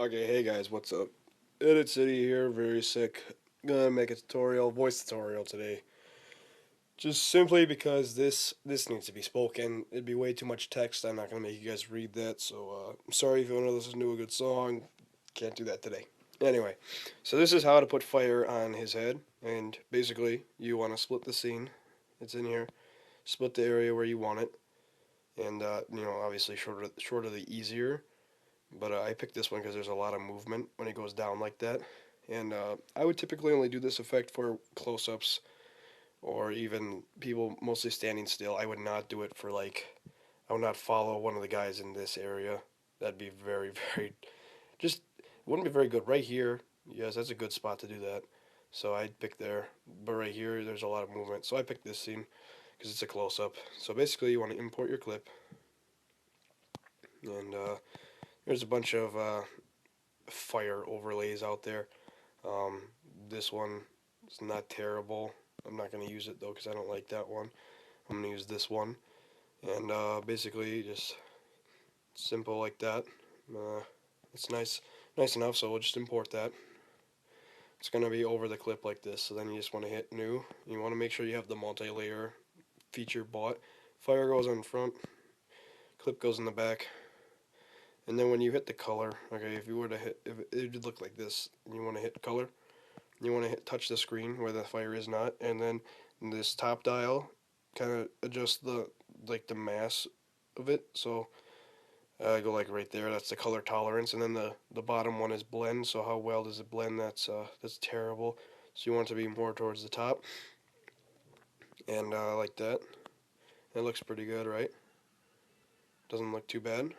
Okay, hey guys, what's up? Edit City here, very sick. Gonna make a tutorial, voice tutorial today. Just simply because this needs to be spoken. It'd be way too much text. I'm not gonna make you guys read that. So I'm sorry if you want to listen to a good song. Can't do that today. Anyway, so this is how to put fire on his head, and basically you want to split the scene. It's in here. Split the area where you want it, and obviously shorter the easier. But I picked this one because there's a lot of movement when it goes down like that. And I would typically only do this effect for close-ups or even people mostly standing still. I would not do it for I would not follow one of the guys in this area. That'd be very, very, just, it wouldn't be very good. Right here, yes, that's a good spot to do that. So I'd pick there. But right here, there's a lot of movement. So I picked this scene because it's a close-up. So basically, you want to import your clip. And there's a bunch of fire overlays out there. Um, this one is not terrible. I'm not going to use it though because I don't like that one. I'm going to use this one. And basically just simple like that. It's nice enough, so we'll just import that. It's going to be over the clip like this, so then you just want to hit new. You want to make sure you have the multi-layer feature bought. Fire goes on front, clip goes in the back. And then when you hit the color, okay, if you were to hit, if it would look like this, and you want to hit color, you want to hit touch the screen where the fire is not, and then this top dial kind of adjust the mass of it. So go like right there. That's the color tolerance, and then the bottom one is blend. So how well does it blend? That's terrible. So you want it to be more towards the top, and like that. It looks pretty good, right? Doesn't look too bad.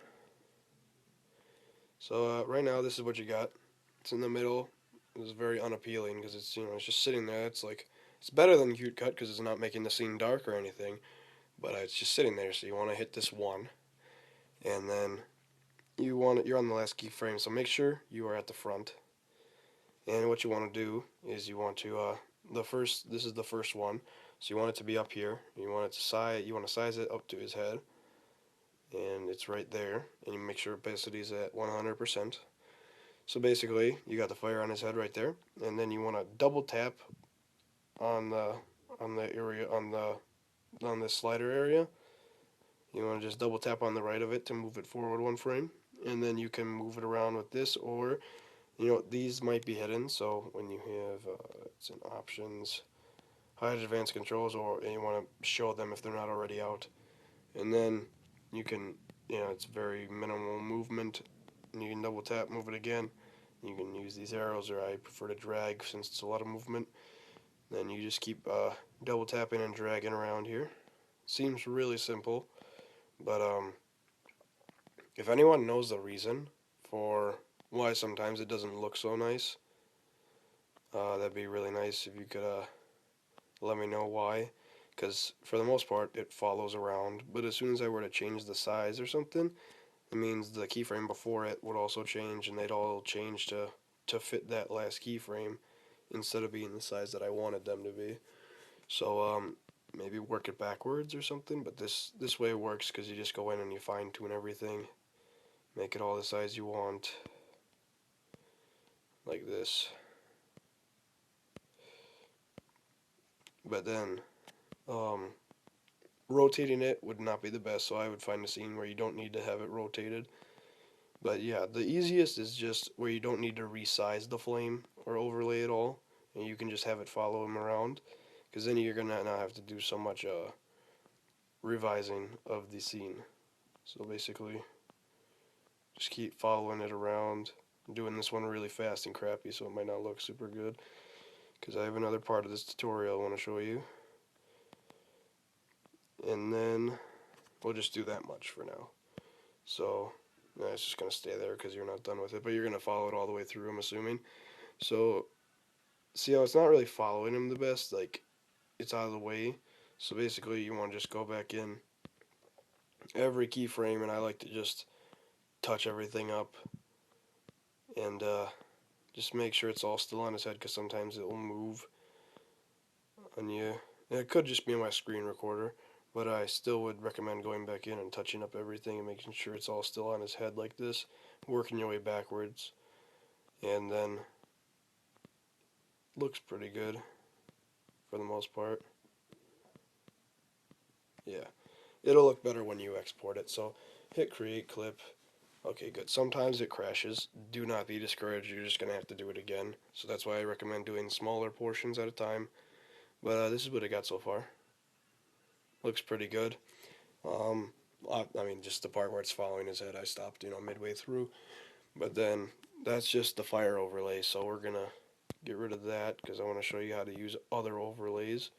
So right now this is what you got. It's in the middle. It's very unappealing because it's just sitting there. It's better than Cute Cut because it's not making the scene dark or anything, but it's just sitting there. So you want to hit this one, and then you're on the last keyframe. So make sure you are at the front. And what you want to do is you want to this is the first one. So you want it to be up here. You want to size it up to his head, and it's right there. And you make sure opacity is at 100%. So basically, you got the fire on his head right there, and then you want to double tap on the area on the slider area. You want to just double tap on the right of it to move it forward one frame, and then you can move it around with this, or these might be hidden. So when you have it's in options, hide advanced controls, or you want to show them if they're not already out, and then you can it's very minimal movement, and you can double tap, move it again. You can use these arrows, or I prefer to drag since it's a lot of movement. Then you just keep double tapping and dragging around here. Seems really simple, but if anyone knows the reason for why sometimes it doesn't look so nice, that'd be really nice if you could let me know why. Because for the most part, it follows around, but as soon as I were to change the size or something, it means the keyframe before it would also change, and they'd all change to fit that last keyframe instead of being the size that I wanted them to be. So maybe work it backwards or something, but this way works because you just go in and you fine tune everything, make it all the size you want, like this. But then um, rotating it would not be the best, so I would find a scene where you don't need to have it rotated. But yeah, the easiest is just where you don't need to resize the flame or overlay it all, and you can just have it follow him around, because then you're gonna not have to do so much revising of the scene. So basically, just keep following it around. I'm doing this one really fast and crappy, so it might not look super good, because I have another part of this tutorial I want to show you. And then we'll just do that much for now. So it's just going to stay there because you're not done with it, but you're going to follow it all the way through, I'm assuming. So see how it's not really following him the best, like it's out of the way. So basically you want to just go back in every keyframe, and I like to just touch everything up and just make sure it's all still on his head, because sometimes it will move on you. And it could just be my screen recorder, but I still would recommend going back in and touching up everything and making sure it's all still on his head like this, working your way backwards. and then looks pretty good for the most part. Yeah, it'll look better when you export it. So hit create clip. Okay, good. Sometimes it crashes. Do not be discouraged. You're just going to have to do it again. So that's why I recommend doing smaller portions at a time. But this is what I got so far. Looks pretty good. Um, I mean, just the part where it's following his head, I stopped, midway through. But then that's just the fire overlay. So we're going to get rid of that because I want to show you how to use other overlays.